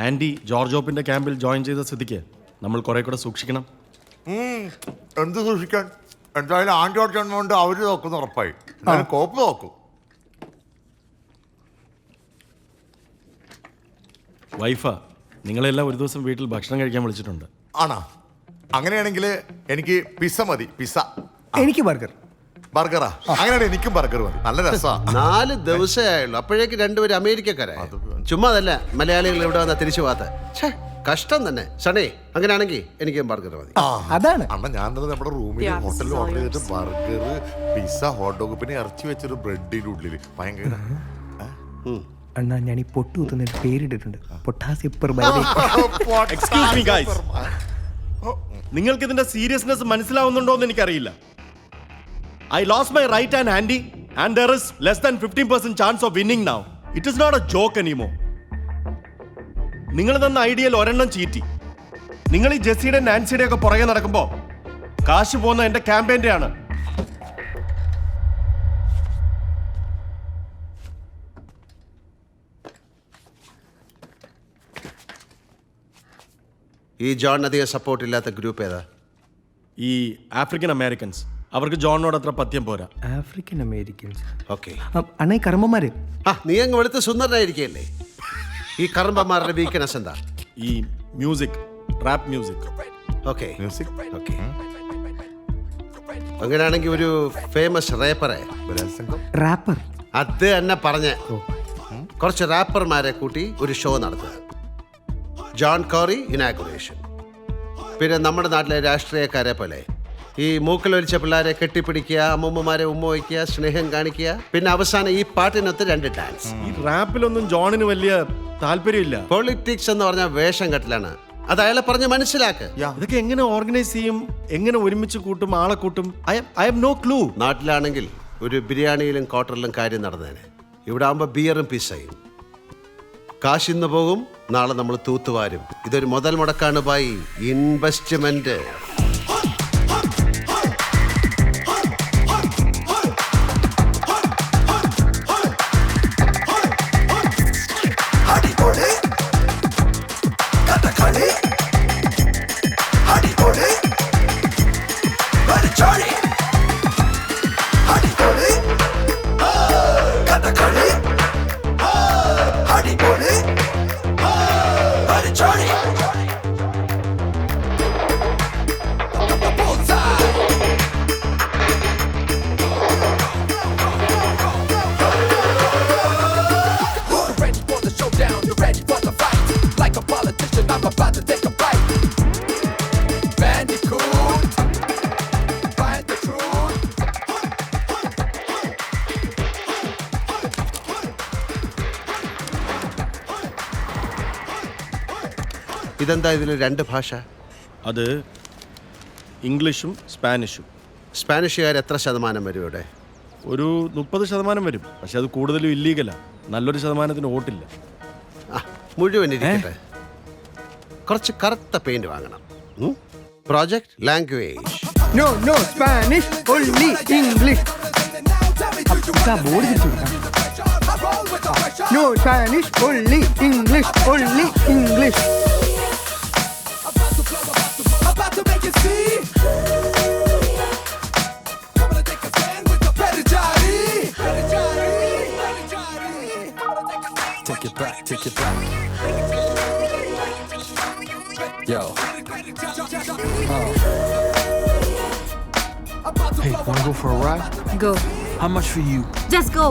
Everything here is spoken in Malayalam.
ആൻഡി ജോർജ് ഓപ്പിന്റെ ക്യാമ്പിൽ ജോയിൻ ചെയ്ത സ്ഥിതിക്ക് നമ്മൾ കുറെ കൂടെ സൂക്ഷിക്കണം. എന്ത് സൂക്ഷിക്കാൻ? എന്തായാലും ആൻഡ്രോഡ് കൊണ്ട് അവര് നോക്കുന്ന ഉറപ്പായി. എന്തായാലും കോപ്പ് നോക്കും. വൈഫാ നിങ്ങളെല്ലാം ഒരു ദിവസം വീട്ടിൽ ഭക്ഷണം കഴിക്കാൻ വിളിച്ചിട്ടുണ്ട്. ആണോ? അങ്ങനെയാണെങ്കിൽ എനിക്ക് പിസ്സ മതി. പിസ്സ. എനിക്ക് ബർഗർ. ബർഗറാ? അങ്ങനെയാണെങ്കിൽ എനിക്കും ബർഗർ മതി. നല്ല രസമാണ്. 4 ദിവസമേ ആയുള്ളൂ, അപ്പോഴേക്ക് രണ്ടുപേരും അമേരിക്കക്കാരായി. ചുമ്മാ അതല്ല മലയാളികൾ ഇവിടെ വന്ന തിരിച്ചു പോകാത്ത കഷ്ടം തന്നെ. സണേ, അങ്ങനെയാണെങ്കിൽ എനിക്കും ബർഗർ മതി. അതാണ് അണ്ണാ, ഞാൻ നമ്മുടെ റൂമിൽ ഹോട്ടലിൽ ഓർഡർ ചെയ്തിട്ട് ബർഗർ, പിസ്സ, ഹോട്ട് ഡോഗ്, പിന്നെ ഇറച്ചി വെച്ചൊരു ബ്രെഡിന്റെ ഉള്ളില് ഭയങ്കര. അണ്ണാ, ഞാൻ ഈ പൊട്ടു കുത്തുന്ന പേരിട്ടിട്ടുണ്ട്, പൊട്ടാസ്യം Excuse me, guys. നിങ്ങൾക്ക് ഇതിന്റെ സീരിയസ്നെസ് മനസ്സിലാവുന്നുണ്ടോ എന്ന് എനിക്കറിയില്ല. I lost my right hand handy and there is less than 15% chance of winning now. It is not a joke anymore. നിങ്ങൾ തന്ന ഐഡിയയിൽ ഒരെണ്ണം ചീറ്റി. നിങ്ങൾ ഈ ജെസ്സിയുടെ നാൻസിയുടെ ഒക്കെ പുറകെ നടക്കുമ്പോ കാശ് പോകുന്ന എന്റെ ക്യാമ്പയിന്റെ ആണ്. ഈ ജോൺ അധികം സപ്പോർട്ട് ഇല്ലാത്ത ഗ്രൂപ്പ് ഏതാ? ഈ ആഫ്രിക്കൻ അമേരിക്കൻസ്. അവർക്ക് ജോണിനോട് അത്ര പത്യം പോരാ. African Americans. ഓക്കെ. അണ്ണാ, ഈ കർമ്മന്മാര്. നീ അങ്ങ് വെളുത്ത് സുന്ദരനായിരിക്കല്ലേ. ഈ കറമ്പന്മാരുടെ വീക്ക്നെസ് എന്താ? ഈ music, rap music. Okay music. Okay. അങ്ങനെയാണെങ്കിൽ ഒരു ഫേമസ് റേപ്പറെ, റാപ്പർ, അത് തന്നെ പറഞ്ഞ കുറച്ച് റാപ്പർമാരെ കൂട്ടി ഒരു ഷോ നടത്തുക. John Corey inauguration. പിന്നെ നമ്മുടെ നാട്ടിലെ രാഷ്ട്രീയക്കാരെ പോലെ ഈ മൂക്കിലൊലിച്ച പിള്ളേരെ കെട്ടിപ്പിടിക്കുക, അമ്മൂമ്മമാരെ ഉമ്മ വയ്ക്കുക, സ്നേഹം കാണിക്കുക, പിന്നെ അവസാനം ഈ പാട്ടിനൊത്ത് 2 ഡാൻസ്. ഈ റാപ്പിലൊന്നും ജോണിന് വലിയ താല്പര്യമില്ല. പൊളിറ്റിക്സ് എന്ന് പറഞ്ഞാൽ വേഷം കെട്ടലാണ്. അത് അയാളെ പറഞ്ഞ് മനസ്സിലാക്കുക. ഇതൊക്കെ എങ്ങനെ ഓർഗനൈസ് ചെയ്യും, എങ്ങനെ ഒരുമിച്ച് കൂട്ടും, ആളെ കൂട്ടും? I have no clue. നാട്ടിലാണെങ്കിൽ ഒരു ബിരിയാണിയിലും ക്വാർട്ടറിലും കാര്യം നടന്നേനെ. ഇവിടെ ആകുമ്പോൾ ബിയറും പിസ്സയും. കാശിന്ന് പോകും, നാളെ നമ്മൾ തൂത്തുവാരും. ഇതൊരു മുതൽ മുടക്കാണ് ബൈ ഇൻവെസ്റ്റ്മെന്റ്. ഇതെന്താ ഇതിൽ 2 ഭാഷ? അത് ഇംഗ്ലീഷും സ്പാനിഷും. സ്പാനിഷുകാർ എത്ര ശതമാനം വരും ഇവിടെ? ഒരു 30% വരും. പക്ഷെ അത് കൂടുതലും ഇല്ലീഗലാണ്. നല്ലൊരു ശതമാനത്തിന് വോട്ടില്ല. മുഴുവൻ ഇരിക്കട്ടെ. കുറച്ച് കറുത്ത പെയിന്റ് വാങ്ങണം. Project language. No Spanish, only English. Board തിരിച്ചു കൊടുക്കാം. No Spanish, only English, only English. Take it back. Yo. Hey, wanna go for a ride? Go. How much for you? Just go.